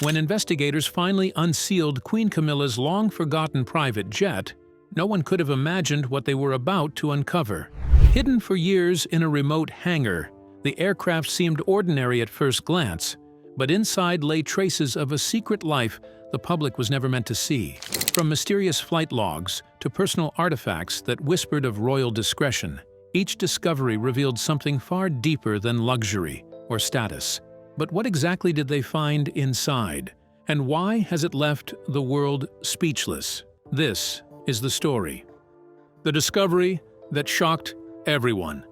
When investigators finally unsealed Queen Camilla's long-forgotten private jet, no one could have imagined what they were about to uncover. Hidden for years in a remote hangar, the aircraft seemed ordinary at first glance, but inside lay traces of a secret life the public was never meant to see. From mysterious flight logs to personal artifacts that whispered of royal discretion, each discovery revealed something far deeper than luxury or status. But what exactly did they find inside? And why has it left the world speechless? This is the story. The discovery that shocked everyone.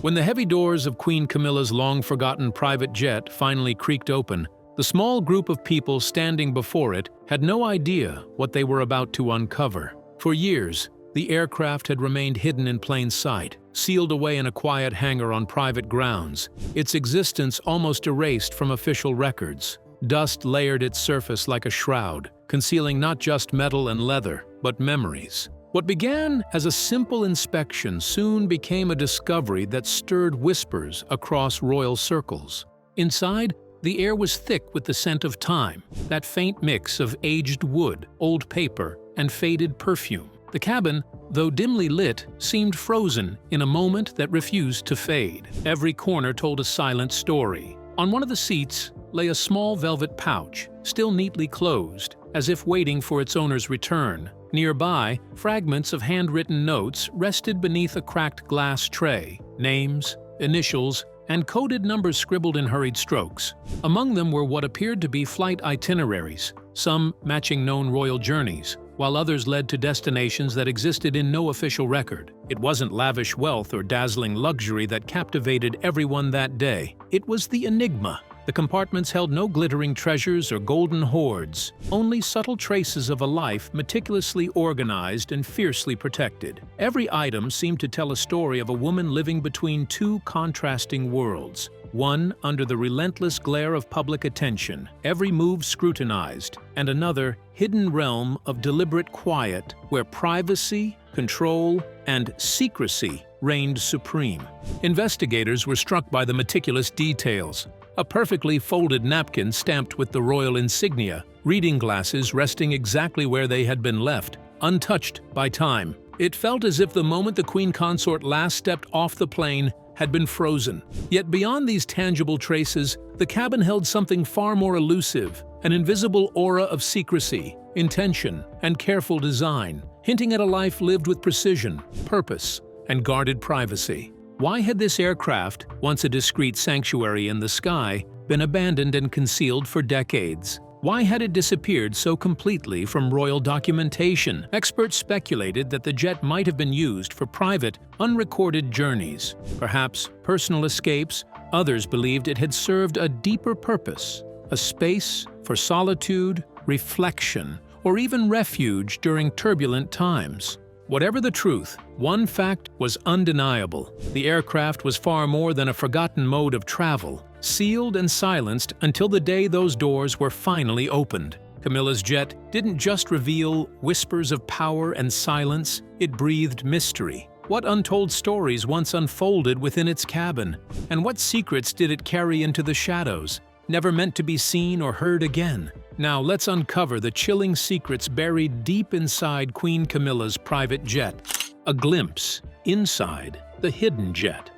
When the heavy doors of Queen Camilla's long-forgotten private jet finally creaked open, the small group of people standing before it had no idea what they were about to uncover. For years, the aircraft had remained hidden in plain sight, sealed away in a quiet hangar on private grounds, its existence almost erased from official records. Dust layered its surface like a shroud, concealing not just metal and leather, but memories. What began as a simple inspection soon became a discovery that stirred whispers across royal circles. Inside, the air was thick with the scent of time, that faint mix of aged wood, old paper, and faded perfume. The cabin, though dimly lit, seemed frozen in a moment that refused to fade. Every corner told a silent story. On one of the seats lay a small velvet pouch, still neatly closed, as if waiting for its owner's return. Nearby, fragments of handwritten notes rested beneath a cracked glass tray. Names, initials, and coded numbers scribbled in hurried strokes. Among them were what appeared to be flight itineraries, some matching known royal journeys, while others led to destinations that existed in no official record. It wasn't lavish wealth or dazzling luxury that captivated everyone that day. It was the enigma. The compartments held no glittering treasures or golden hoards, only subtle traces of a life meticulously organized and fiercely protected. Every item seemed to tell a story of a woman living between two contrasting worlds, one under the relentless glare of public attention, every move scrutinized, and another hidden realm of deliberate quiet where privacy, control, and secrecy reigned supreme. Investigators were struck by the meticulous details. A perfectly folded napkin stamped with the royal insignia, reading glasses resting exactly where they had been left, untouched by time. It felt as if the moment the queen consort last stepped off the plane had been frozen. Yet beyond these tangible traces, the cabin held something far more elusive, an invisible aura of secrecy, intention, and careful design, hinting at a life lived with precision, purpose, and guarded privacy. Why had this aircraft, once a discreet sanctuary in the sky, been abandoned and concealed for decades? Why had it disappeared so completely from royal documentation? Experts speculated that the jet might have been used for private, unrecorded journeys, perhaps personal escapes. Others believed it had served a deeper purpose, a space for solitude, reflection, or even refuge during turbulent times. Whatever the truth, one fact was undeniable. The aircraft was far more than a forgotten mode of travel, sealed and silenced until the day those doors were finally opened. Camilla's jet didn't just reveal whispers of power and silence, it breathed mystery. What untold stories once unfolded within its cabin? And what secrets did it carry into the shadows, never meant to be seen or heard again? Now let's uncover the chilling secrets buried deep inside Queen Camilla's private jet. A glimpse inside the hidden jet.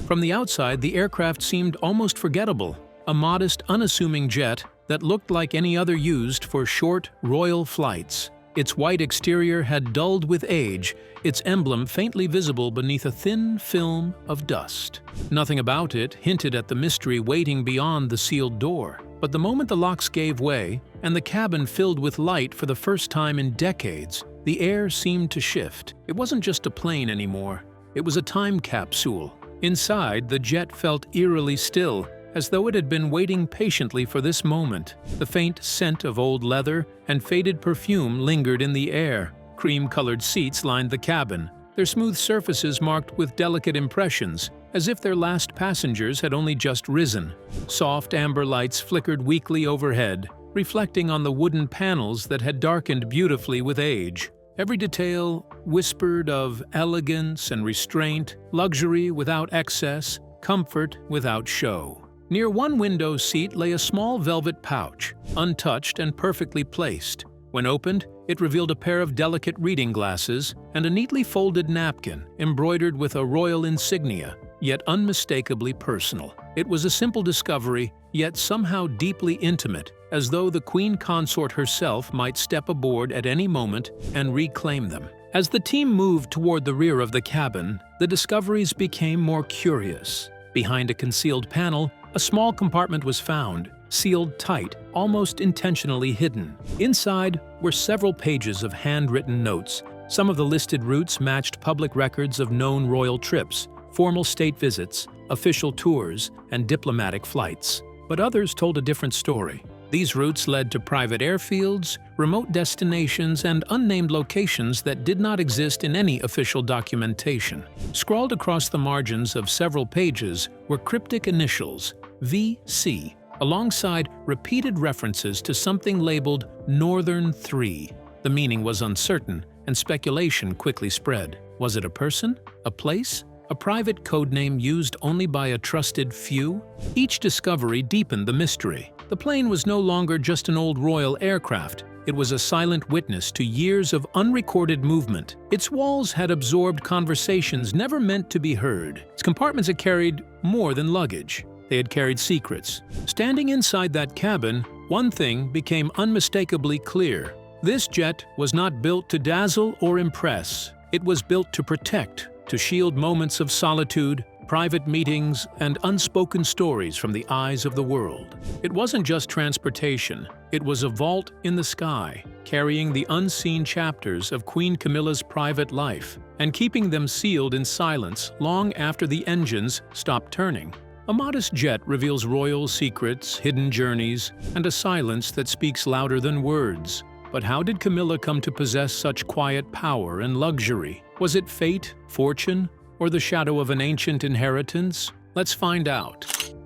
From the outside, the aircraft seemed almost forgettable, a modest, unassuming jet that looked like any other used for short, royal flights. Its white exterior had dulled with age, its emblem faintly visible beneath a thin film of dust. Nothing about it hinted at the mystery waiting beyond the sealed door. But the moment the locks gave way, and the cabin filled with light for the first time in decades, the air seemed to shift. It wasn't just a plane anymore, it was a time capsule. Inside, the jet felt eerily still, as though it had been waiting patiently for this moment. The faint scent of old leather and faded perfume lingered in the air. Cream-colored seats lined the cabin, their smooth surfaces marked with delicate impressions, as if their last passengers had only just risen. Soft amber lights flickered weakly overhead, reflecting on the wooden panels that had darkened beautifully with age. Every detail whispered of elegance and restraint, luxury without excess, comfort without show. Near one window seat lay a small velvet pouch, untouched and perfectly placed. When opened, it revealed a pair of delicate reading glasses and a neatly folded napkin embroidered with a royal insignia, yet unmistakably personal. It was a simple discovery, yet somehow deeply intimate, as though the queen consort herself might step aboard at any moment and reclaim them. As the team moved toward the rear of the cabin, the discoveries became more curious. Behind a concealed panel, a small compartment was found, sealed tight, almost intentionally hidden. Inside were several pages of handwritten notes. Some of the listed routes matched public records of known royal trips, formal state visits, official tours, and diplomatic flights. But others told a different story. These routes led to private airfields, remote destinations, and unnamed locations that did not exist in any official documentation. Scrawled across the margins of several pages were cryptic initials, VC, alongside repeated references to something labeled Northern 3. The meaning was uncertain, and speculation quickly spread. Was it a person? A place? A private codename used only by a trusted few? Each discovery deepened the mystery. The plane was no longer just an old royal aircraft. It was a silent witness to years of unrecorded movement. Its walls had absorbed conversations never meant to be heard. Its compartments had carried more than luggage. They had carried secrets. Standing inside that cabin, one thing became unmistakably clear. This jet was not built to dazzle or impress. It was built to protect, to shield moments of solitude, private meetings, and unspoken stories from the eyes of the world. It wasn't just transportation. It was a vault in the sky, carrying the unseen chapters of Queen Camilla's private life, and keeping them sealed in silence long after the engines stopped turning. A modest jet reveals royal secrets, hidden journeys, and a silence that speaks louder than words. But how did Camilla come to possess such quiet power and luxury? Was it fate, fortune, or the shadow of an ancient inheritance? Let's find out.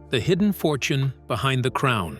The hidden fortune behind the crown.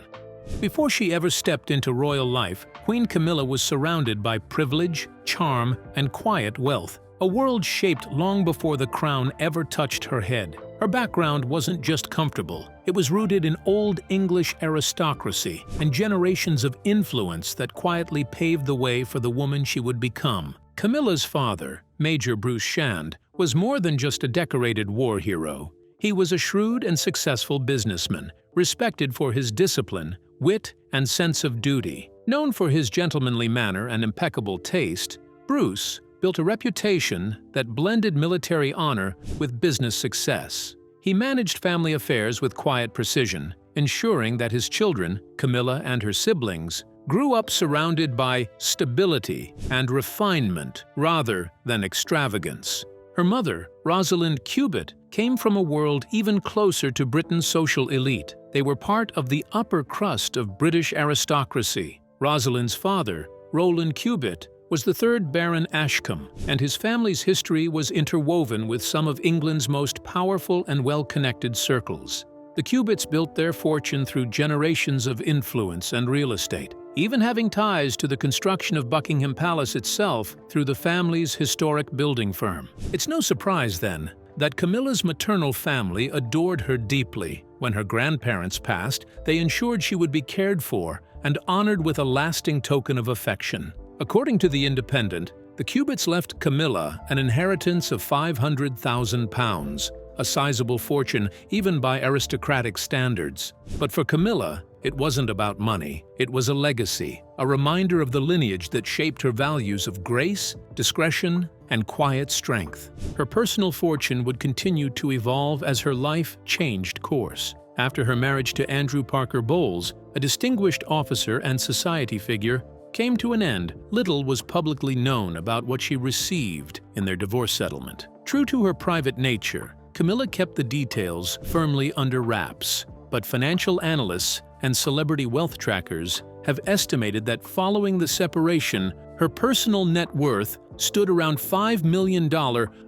Before she ever stepped into royal life, Queen Camilla was surrounded by privilege, charm, and quiet wealth, a world shaped long before the crown ever touched her head. Her background wasn't just comfortable. It was rooted in Old English aristocracy and generations of influence that quietly paved the way for the woman she would become. Camilla's father, Major Bruce Shand, was more than just a decorated war hero. He was a shrewd and successful businessman, respected for his discipline, wit, and sense of duty. Known for his gentlemanly manner and impeccable taste, Bruce built a reputation that blended military honor with business success. He managed family affairs with quiet precision, ensuring that his children, Camilla and her siblings, grew up surrounded by stability and refinement rather than extravagance. Her mother, Rosalind Cubitt, came from a world even closer to Britain's social elite. They were part of the upper crust of British aristocracy. Rosalind's father, Roland Cubitt, was the third Baron Ashcombe, and his family's history was interwoven with some of England's most powerful and well-connected circles. The Cubitts built their fortune through generations of influence and real estate, even having ties to the construction of Buckingham Palace itself through the family's historic building firm. It's no surprise, then, that Camilla's maternal family adored her deeply. When her grandparents passed, they ensured she would be cared for and honored with a lasting token of affection. According to The Independent, the Cubitts left Camilla an inheritance of £500,000, a sizable fortune even by aristocratic standards. But for Camilla, it wasn't about money. It was a legacy, a reminder of the lineage that shaped her values of grace, discretion, and quiet strength. Her personal fortune would continue to evolve as her life changed course. After her marriage to Andrew Parker Bowles, a distinguished officer and society figure, came to an end, little was publicly known about what she received in their divorce settlement. True to her private nature, Camilla kept the details firmly under wraps, but financial analysts and celebrity wealth trackers have estimated that following the separation, her personal net worth stood around $5 million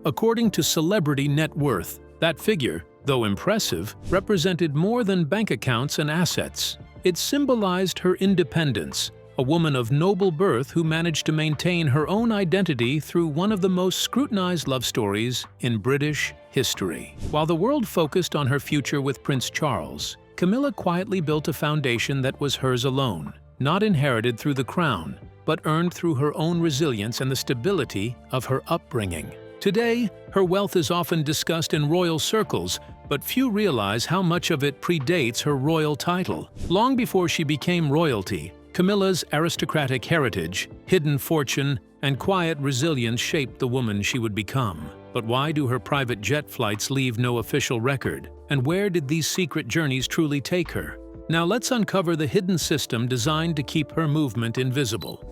according to Celebrity Net Worth. That figure, though impressive, represented more than bank accounts and assets. It symbolized her independence, a woman of noble birth who managed to maintain her own identity through one of the most scrutinized love stories in British history. While the world focused on her future with Prince Charles, Camilla quietly built a foundation that was hers alone, not inherited through the crown, but earned through her own resilience and the stability of her upbringing. Today, her wealth is often discussed in royal circles, but few realize how much of it predates her royal title. Long before she became royalty, Camilla's aristocratic heritage, hidden fortune, and quiet resilience shaped the woman she would become. But why do her private jet flights leave no official record? And where did these secret journeys truly take her? Now let's uncover the hidden system designed to keep her movement invisible.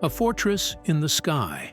A fortress in the sky.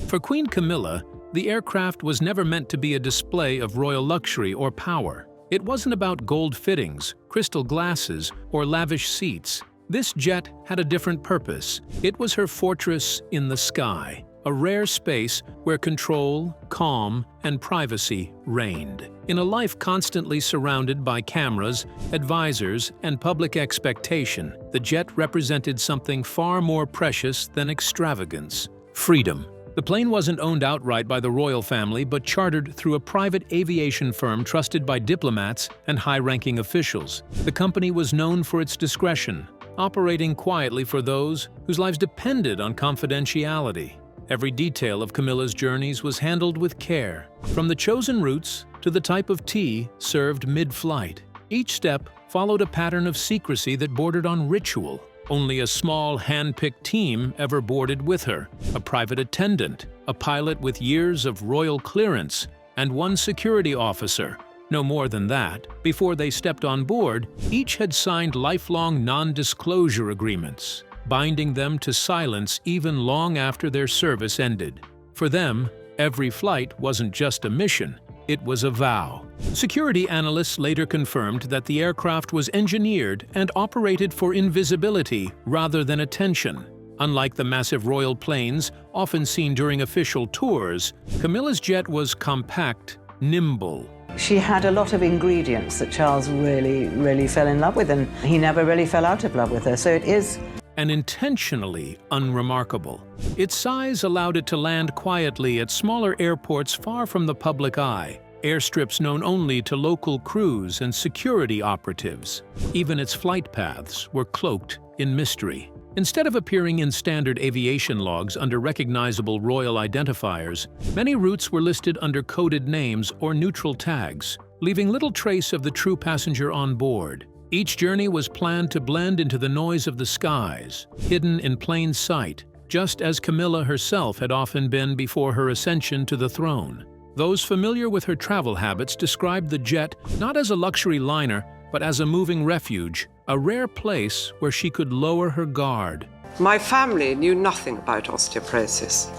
For Queen Camilla, the aircraft was never meant to be a display of royal luxury or power. It wasn't about gold fittings, crystal glasses, or lavish seats. This jet had a different purpose. It was her fortress in the sky, a rare space where control, calm, and privacy reigned. In a life constantly surrounded by cameras, advisors, and public expectation, the jet represented something far more precious than extravagance: freedom. The plane wasn't owned outright by the royal family, but chartered through a private aviation firm trusted by diplomats and high-ranking officials. The company was known for its discretion, operating quietly for those whose lives depended on confidentiality. Every detail of Camilla's journeys was handled with care, from the chosen routes to the type of tea served mid-flight. Each step followed a pattern of secrecy that bordered on ritual. Only a small, hand-picked team ever boarded with her: a private attendant, a pilot with years of royal clearance, and one security officer. No more than that. Before they stepped on board, each had signed lifelong non-disclosure agreements, binding them to silence even long after their service ended. For them, every flight wasn't just a mission, it was a vow. Security analysts later confirmed that the aircraft was engineered and operated for invisibility rather than attention. Unlike the massive royal planes often seen during official tours, Camilla's jet was compact, nimble. She had a lot of ingredients that Charles really fell in love with, and he never really fell out of love with her, so it is and intentionally unremarkable. Its size allowed it to land quietly at smaller airports far from the public eye, airstrips known only to local crews and security operatives. Even its flight paths were cloaked in mystery. Instead of appearing in standard aviation logs under recognizable royal identifiers, many routes were listed under coded names or neutral tags, leaving little trace of the true passenger on board. Each journey was planned to blend into the noise of the skies, hidden in plain sight, just as Camilla herself had often been before her ascension to the throne. Those familiar with her travel habits described the jet not as a luxury liner, but as a moving refuge, a rare place where she could lower her guard. My family knew nothing about osteoporosis.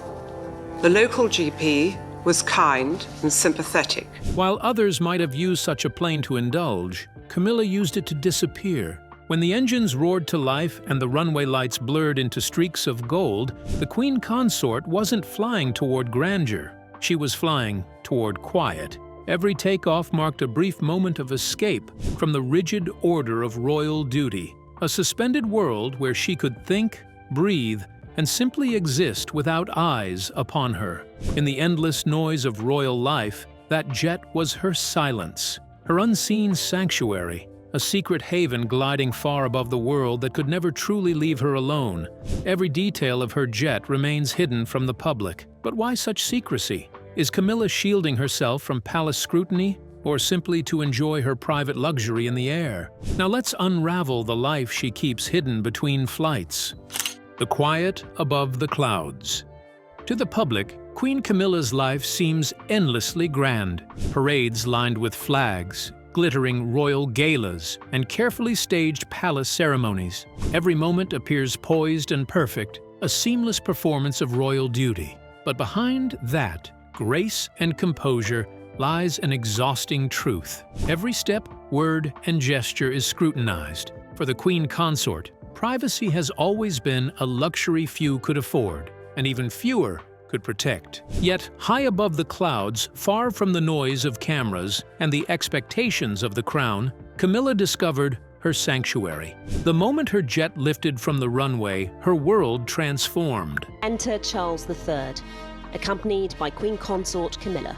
The local GP was kind and sympathetic. While others might have used such a plane to indulge, Camilla used it to disappear. When the engines roared to life and the runway lights blurred into streaks of gold, the Queen Consort wasn't flying toward grandeur. She was flying toward quiet. Every takeoff marked a brief moment of escape from the rigid order of royal duty, a suspended world where she could think, breathe, and simply exist without eyes upon her. In the endless noise of royal life, that jet was her silence, her unseen sanctuary, a secret haven gliding far above the world that could never truly leave her alone. Every detail of her jet remains hidden from the public. But why such secrecy? Is Camilla shielding herself from palace scrutiny, or simply to enjoy her private luxury in the air? Now let's unravel the life she keeps hidden between flights. The quiet above the clouds. To the public, Queen Camilla's life seems endlessly grand. Parades lined with flags, glittering royal galas, and carefully staged palace ceremonies. Every moment appears poised and perfect, a seamless performance of royal duty. But behind that, grace and composure, lies an exhausting truth. Every step, word, and gesture is scrutinized. For the Queen Consort, privacy has always been a luxury few could afford, and even fewer could protect. Yet, high above the clouds, far from the noise of cameras and the expectations of the crown, Camilla discovered her sanctuary. The moment her jet lifted from the runway, her world transformed. Enter Charles III, accompanied by Queen Consort Camilla.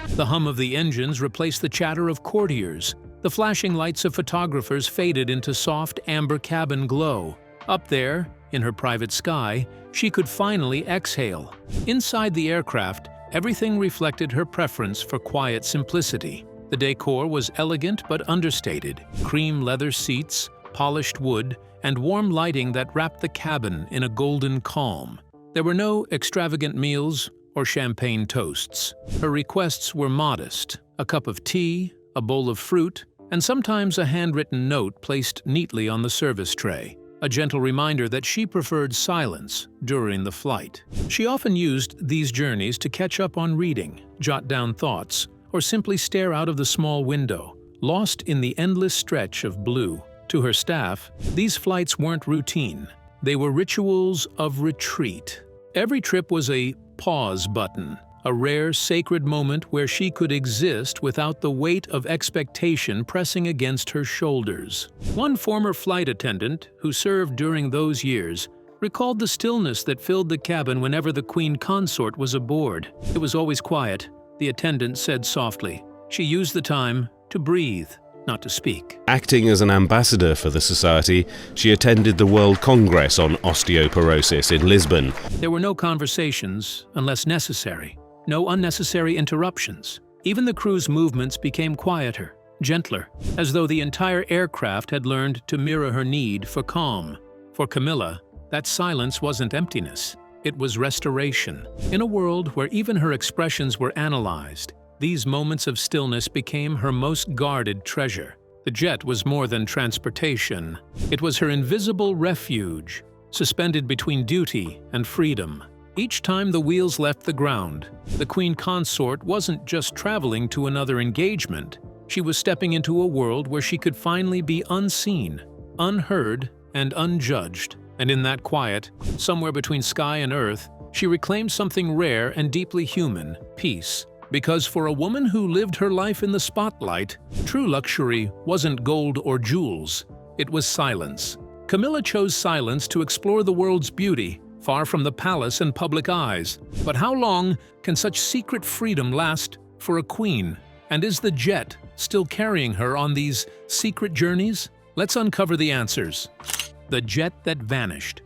The hum of the engines replaced the chatter of courtiers. The flashing lights of photographers faded into soft amber cabin glow. Up there, in her private sky, she could finally exhale. Inside the aircraft, everything reflected her preference for quiet simplicity. The decor was elegant but understated: cream leather seats, polished wood, and warm lighting that wrapped the cabin in a golden calm. There were no extravagant meals or champagne toasts. Her requests were modest: a cup of tea, a bowl of fruit, and sometimes a handwritten note placed neatly on the service tray, a gentle reminder that she preferred silence during the flight. She often used these journeys to catch up on reading, jot down thoughts, or simply stare out of the small window, lost in the endless stretch of blue. To her staff, these flights weren't routine. They were rituals of retreat. Every trip was a pause button, a rare, sacred moment where she could exist without the weight of expectation pressing against her shoulders. One former flight attendant, who served during those years, recalled the stillness that filled the cabin whenever the Queen Consort was aboard. It was always quiet, the attendant said softly. She used the time to breathe, not to speak. Acting as an ambassador for the society, she attended the World Congress on Osteoporosis in Lisbon. There were no conversations unless necessary, no unnecessary interruptions. Even the crew's movements became quieter, gentler, as though the entire aircraft had learned to mirror her need for calm. For Camilla, that silence wasn't emptiness, it was restoration. In a world where even her expressions were analyzed, these moments of stillness became her most guarded treasure. The jet was more than transportation. It was her invisible refuge, suspended between duty and freedom. Each time the wheels left the ground, the Queen Consort wasn't just traveling to another engagement. She was stepping into a world where she could finally be unseen, unheard, and unjudged. And in that quiet, somewhere between sky and earth, she reclaimed something rare and deeply human: peace. Because for a woman who lived her life in the spotlight, true luxury wasn't gold or jewels, it was silence. Camilla chose silence to explore the world's beauty, far from the palace and public eyes. But how long can such secret freedom last for a queen? And is the jet still carrying her on these secret journeys? Let's uncover the answers. The jet that vanished.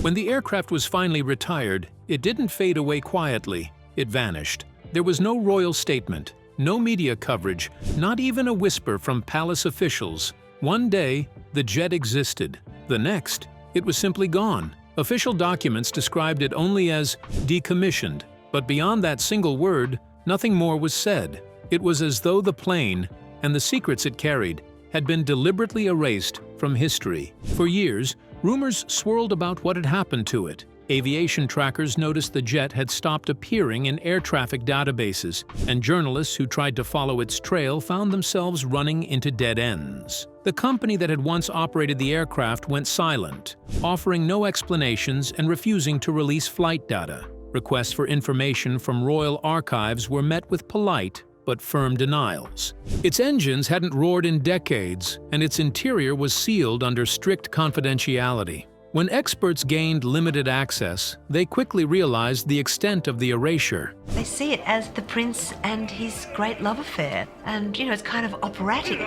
When the aircraft was finally retired, it didn't fade away quietly, it vanished. There was no royal statement, no media coverage, not even a whisper from palace officials. One day, the jet existed. The next, it was simply gone. Official documents described it only as decommissioned, but beyond that single word, nothing more was said. It was as though the plane, and the secrets it carried, had been deliberately erased from history. For years, rumors swirled about what had happened to it. Aviation trackers noticed the jet had stopped appearing in air traffic databases, and journalists who tried to follow its trail found themselves running into dead ends. The company that had once operated the aircraft went silent, offering no explanations and refusing to release flight data. Requests for information from royal archives were met with polite but firm denials. Its engines hadn't roared in decades, and its interior was sealed under strict confidentiality. When experts gained limited access, they quickly realized the extent of the erasure. They see it as the prince and his great love affair, and, it's kind of operatic.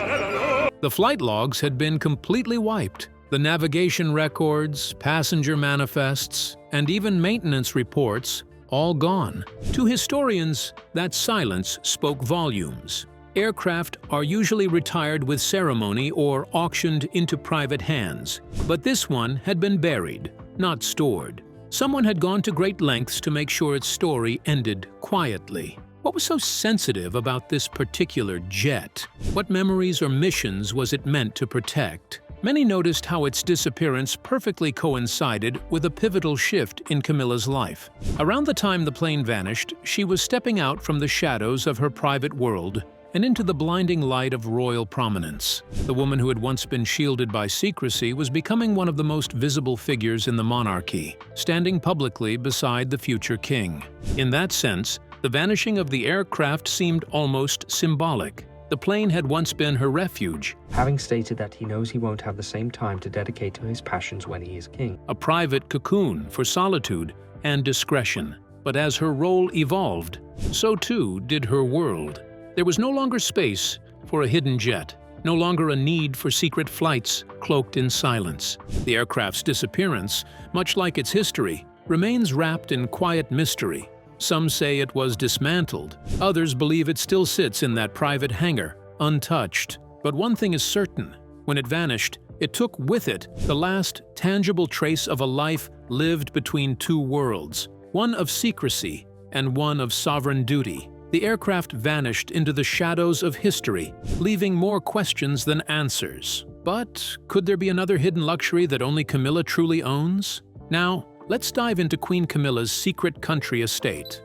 The flight logs had been completely wiped. The navigation records, passenger manifests, and even maintenance reports, all gone. To historians, that silence spoke volumes. Aircraft are usually retired with ceremony or auctioned into private hands, but this one had been buried, not stored. Someone had gone to great lengths to make sure its story ended quietly. What was so sensitive about this particular jet? What memories or missions was it meant to protect? Many noticed how its disappearance perfectly coincided with a pivotal shift in Camilla's life. Around the time the plane vanished, she was stepping out from the shadows of her private world and into the blinding light of royal prominence. The woman who had once been shielded by secrecy was becoming one of the most visible figures in the monarchy, standing publicly beside the future king. In that sense, the vanishing of the aircraft seemed almost symbolic. The plane had once been her refuge. Having stated that he knows he won't have the same time to dedicate to his passions when he is king. A private cocoon for solitude and discretion. But as her role evolved, so too did her world. There was no longer space for a hidden jet, no longer a need for secret flights cloaked in silence. The aircraft's disappearance, much like its history, remains wrapped in quiet mystery. Some say it was dismantled, others believe it still sits in that private hangar, untouched. But one thing is certain: when it vanished, it took with it the last tangible trace of a life lived between two worlds, one of secrecy and one of sovereign duty. The aircraft vanished into the shadows of history, leaving more questions than answers. But could there be another hidden luxury that only Camilla truly owns? Now, let's dive into Queen Camilla's secret country estate.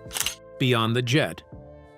Beyond the jet.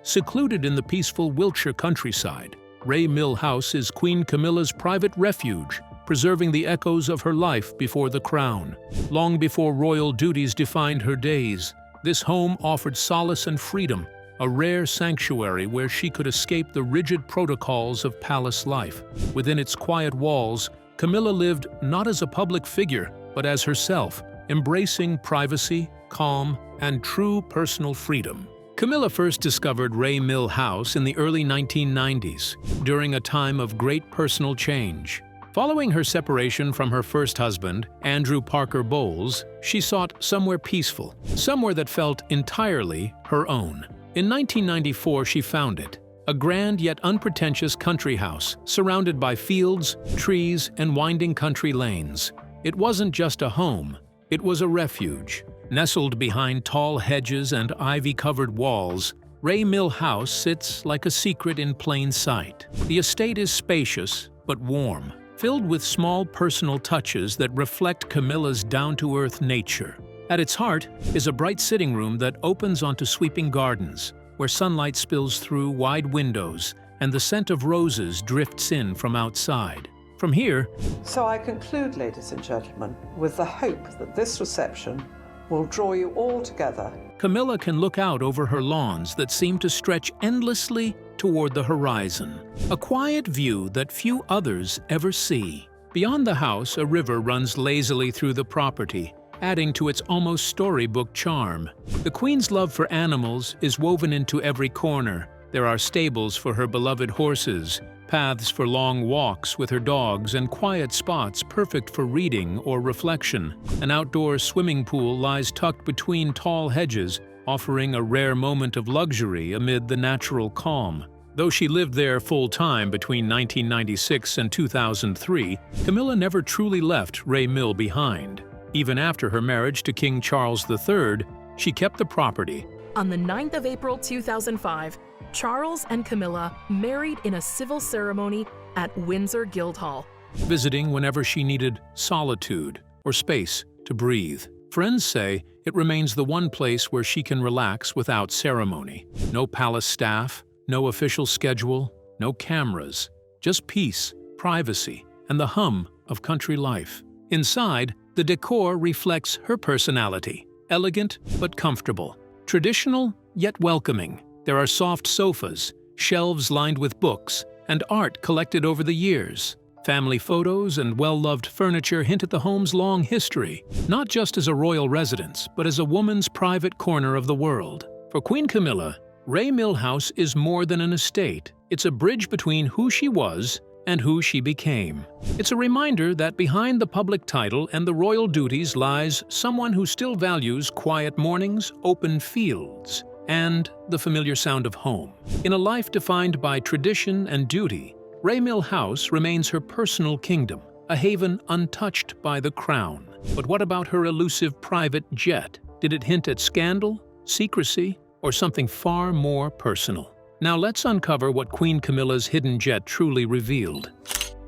Secluded in the peaceful Wiltshire countryside, Ray Mill House is Queen Camilla's private refuge, preserving the echoes of her life before the crown. Long before royal duties defined her days, this home offered solace and freedom, a rare sanctuary where she could escape the rigid protocols of palace life. Within its quiet walls, Camilla lived not as a public figure, but as herself, embracing privacy, calm, and true personal freedom. Camilla first discovered Ray Mill House in the early 1990s, during a time of great personal change. Following her separation from her first husband, Andrew Parker Bowles, she sought somewhere peaceful, somewhere that felt entirely her own. In 1994, she found it, a grand yet unpretentious country house surrounded by fields, trees, and winding country lanes. It wasn't just a home, it was a refuge. Nestled behind tall hedges and ivy-covered walls, Ray Mill House sits like a secret in plain sight. The estate is spacious but warm, filled with small personal touches that reflect Camilla's down-to-earth nature. At its heart is a bright sitting room that opens onto sweeping gardens, where sunlight spills through wide windows and the scent of roses drifts in from outside. From here, So I conclude, ladies and gentlemen, with the hope that this reception will draw you all together. Camilla can look out over her lawns that seem to stretch endlessly toward the horizon, a quiet view that few others ever see. Beyond the house, a river runs lazily through the property, adding to its almost storybook charm. The Queen's love for animals is woven into every corner. There are stables for her beloved horses, paths for long walks with her dogs, and quiet spots perfect for reading or reflection. An outdoor swimming pool lies tucked between tall hedges, offering a rare moment of luxury amid the natural calm. Though she lived there full-time between 1996 and 2003, Camilla never truly left Ray Mill behind. Even after her marriage to King Charles III, she kept the property. On the 9th of April 2005, Charles and Camilla married in a civil ceremony at Windsor Guildhall, visiting whenever she needed solitude or space to breathe. Friends say it remains the one place where she can relax without ceremony. No palace staff, no official schedule, no cameras, just peace, privacy, and the hum of country life. Inside, the decor reflects her personality, elegant but comfortable, traditional yet welcoming. There are soft sofas, shelves lined with books, and art collected over the years. Family photos and well-loved furniture hint at the home's long history, not just as a royal residence, but as a woman's private corner of the world. For Queen Camilla, Ray Mill House is more than an estate. It's a bridge between who she was and who she became. It's a reminder that behind the public title and the royal duties lies someone who still values quiet mornings, open fields, and the familiar sound of home. In a life defined by tradition and duty, Ray Mill House remains her personal kingdom, a haven untouched by the crown. But what about her elusive private jet? Did it hint at scandal, secrecy, or something far more personal? Now let's uncover what Queen Camilla's hidden jet truly revealed.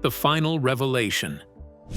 The final revelation.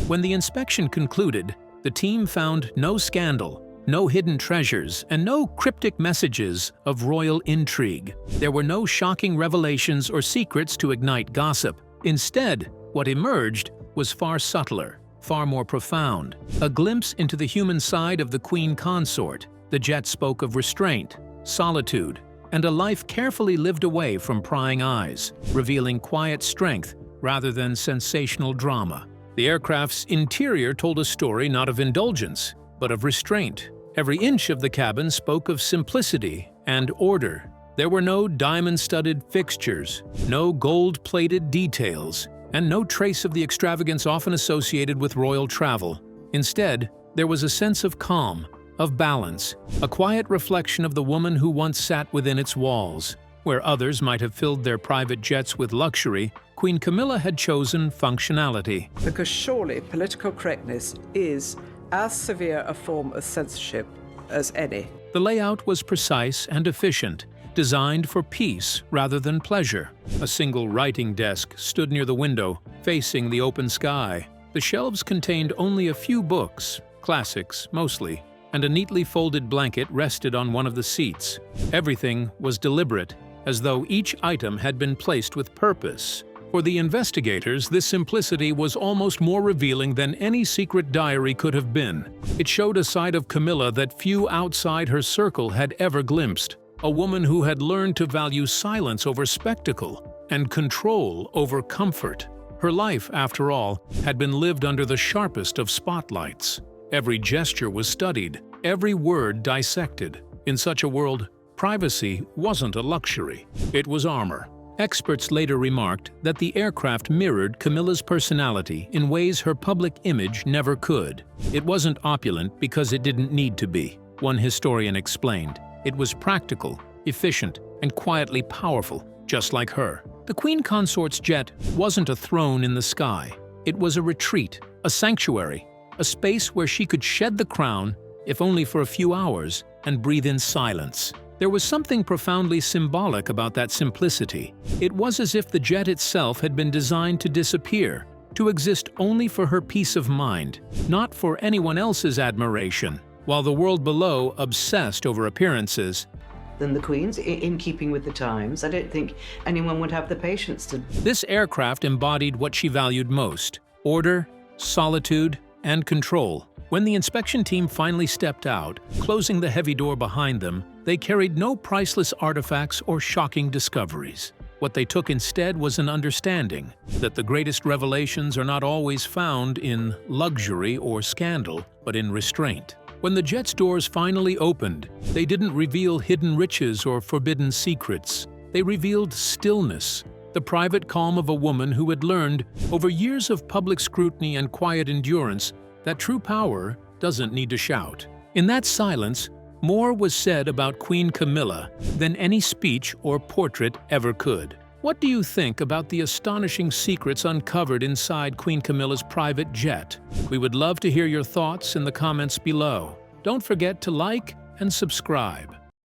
When the inspection concluded, the team found no scandal, no hidden treasures, and no cryptic messages of royal intrigue. There were no shocking revelations or secrets to ignite gossip. Instead, what emerged was far subtler, far more profound. A glimpse into the human side of the Queen Consort. The jet spoke of restraint, solitude, and a life carefully lived away from prying eyes, revealing quiet strength rather than sensational drama. The aircraft's interior told a story not of indulgence, but of restraint. Every inch of the cabin spoke of simplicity and order. There were no diamond-studded fixtures, no gold-plated details, and no trace of the extravagance often associated with royal travel. Instead, there was a sense of calm, of balance, a quiet reflection of the woman who once sat within its walls. Where others might have filled their private jets with luxury, Queen Camilla had chosen functionality. Because surely political correctness is as severe a form of censorship as any. The layout was precise and efficient, designed for peace rather than pleasure. A single writing desk stood near the window, facing the open sky. The shelves contained only a few books, classics mostly, and a neatly folded blanket rested on one of the seats. Everything was deliberate, as though each item had been placed with purpose. For the investigators, this simplicity was almost more revealing than any secret diary could have been. It showed a side of Camilla that few outside her circle had ever glimpsed, a woman who had learned to value silence over spectacle and control over comfort. Her life, after all, had been lived under the sharpest of spotlights. Every gesture was studied, every word dissected. In such a world, privacy wasn't a luxury, it was armor. Experts later remarked that the aircraft mirrored Camilla's personality in ways her public image never could. It wasn't opulent because it didn't need to be, one historian explained. It was practical, efficient, and quietly powerful, just like her. The Queen Consort's jet wasn't a throne in the sky. It was a retreat, a sanctuary, a space where she could shed the crown, if only for a few hours, and breathe in silence. There was something profoundly symbolic about that simplicity. It was as if the jet itself had been designed to disappear, to exist only for her peace of mind, not for anyone else's admiration. While the world below obsessed over appearances, Than the Queen's, in keeping with the times. I don't think anyone would have the patience to... this aircraft embodied what she valued most: order, solitude, and control. When the inspection team finally stepped out, closing the heavy door behind them, they carried no priceless artifacts or shocking discoveries. What they took instead was an understanding that the greatest revelations are not always found in luxury or scandal, but in restraint. When the jet's doors finally opened, they didn't reveal hidden riches or forbidden secrets. They revealed stillness, the private calm of a woman who had learned, over years of public scrutiny and quiet endurance, that true power doesn't need to shout. In that silence, more was said about Queen Camilla than any speech or portrait ever could. What do you think about the astonishing secrets uncovered inside Queen Camilla's private jet? We would love to hear your thoughts in the comments below. Don't forget to like and subscribe.